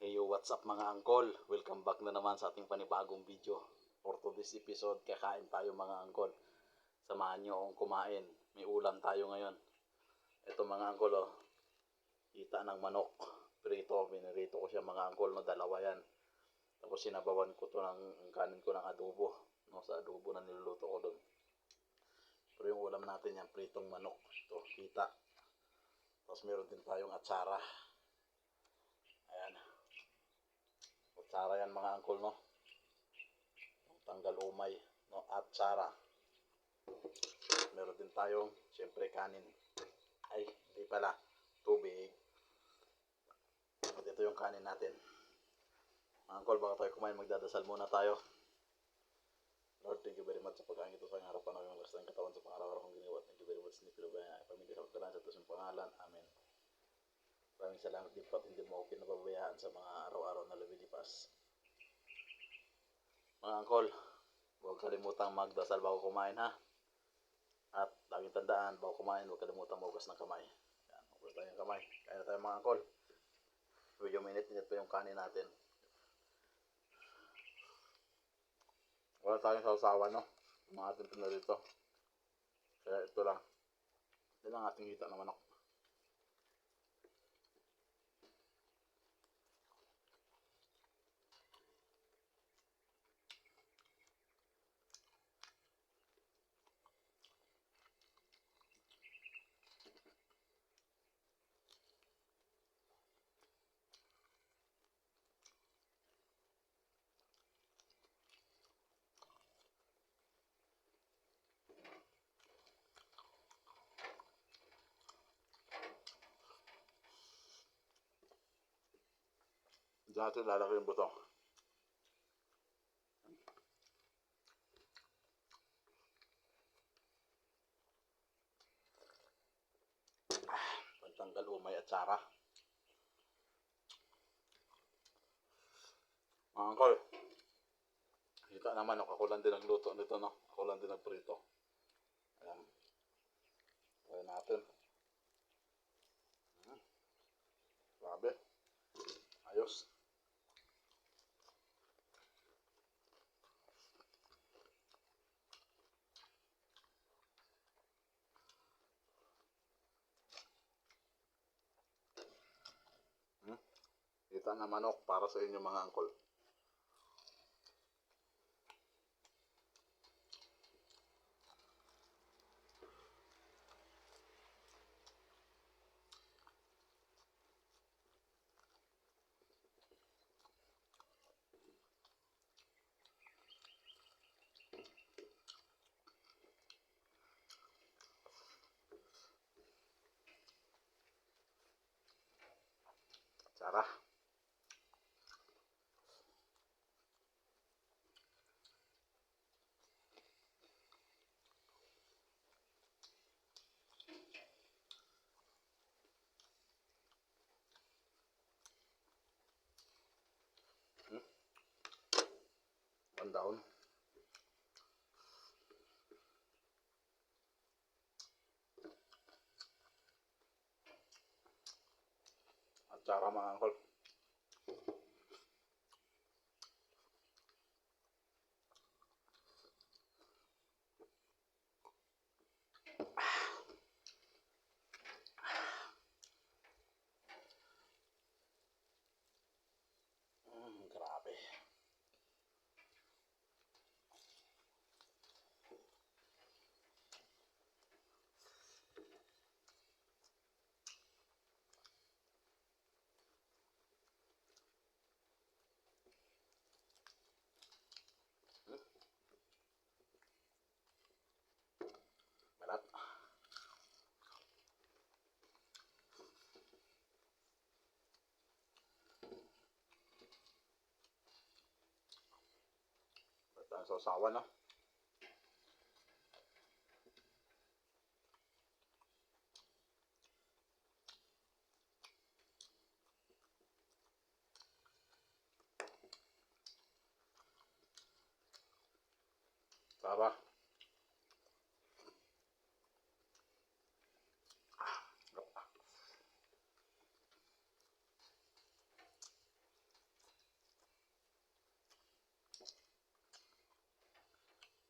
Hey, what's up mga angkol? Welcome back na naman sa ating panibagong video. For today's episode, kakain tayo mga angkol. Samahan nyo akong kumain. May ulam tayo ngayon. Ito mga angkol, oh. Kita ng manok. Prito, binirito ko siya mga angkol, no? Dalawa yan. Tapos sinabawan ko to ng kanin ko ng adobo. No? Sa adobo na niluluto ko doon. Pero yung ulam natin yan, pritong manok. Ito, kita. Tapos meron din tayong atsara. Ayan. Atsara yan mga angkol, no? Tanggal umay, no? Atsara. Meron din tayong, siyempre, kanin. Ay, hindi pala. Tubig. At ito yung kanin natin. Mga angkol, bago tayo kumain, magdadasal muna tayo. Lord, thank you very much sa pagkain ito sa harapan ng lakas ng katawan sa pang-araw-araw kong ginawa. Thank you very much sa nipilabaya. Pamilya sa pagkalan sa tusong pangalan. Amen. Maraming salamat din po at hindi mo ako pinababayaan sa mga araw-araw na lumilipas. Mga angkol, huwag kalimutang magdasal bago kumain, ha? At laging tandaan, bago kumain, huwag kalimutang mahugas ng kamay. Yan, hugas tayo ng kamay. Kaya na tayo mga angkol. Medyo minute-minute pa yung kanin natin. Wala tayong sausawan, no? Mga ating pinarito. Kaya ito lang. Ito lang ating hita ng manok. Diyan natin lalaki yung buto. Pantanggal umay at sara. Mga angkol, hita naman, no? Ako lang din nagluto nito, no? Ako lang din nagprito. Ayan. Ayan natin. Grabe. Ayos. Hita na manok para sa inyo mga angkol. Sarah. Pandaon. At saka mga angkol. Grabe. Balat. Balat ang sausawan, no? Sarah.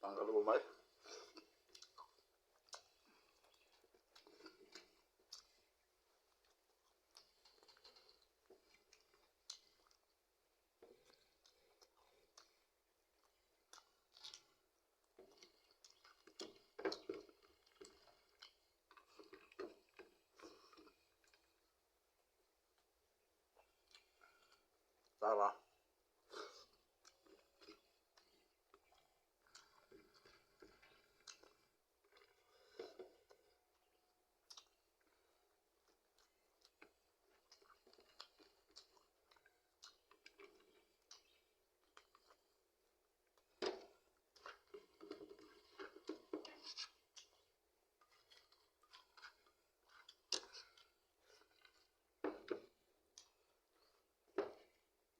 Ang kalumay. Tara.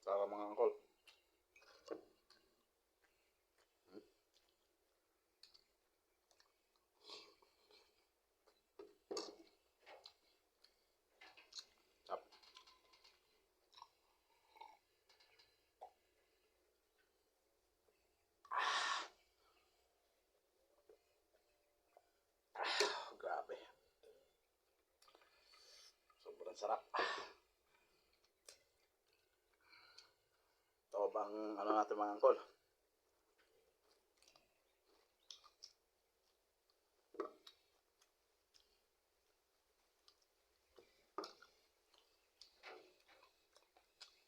Tara mga angkol. Tap. Grabe. Sobrang sarap. Ito bang ano natin mga angkol?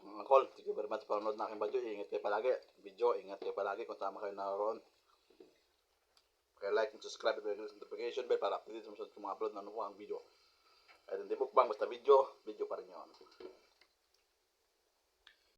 Mga angkol, thank you very much sa panonood ng aking video. Ingat kayo palagi. Ingat kayo palagi kung tama kayo naroon. Kaya like and subscribe at notification bell para update sa mga upload na ano po ang video. Kahit hindi mukbang, basta video pa rin yun.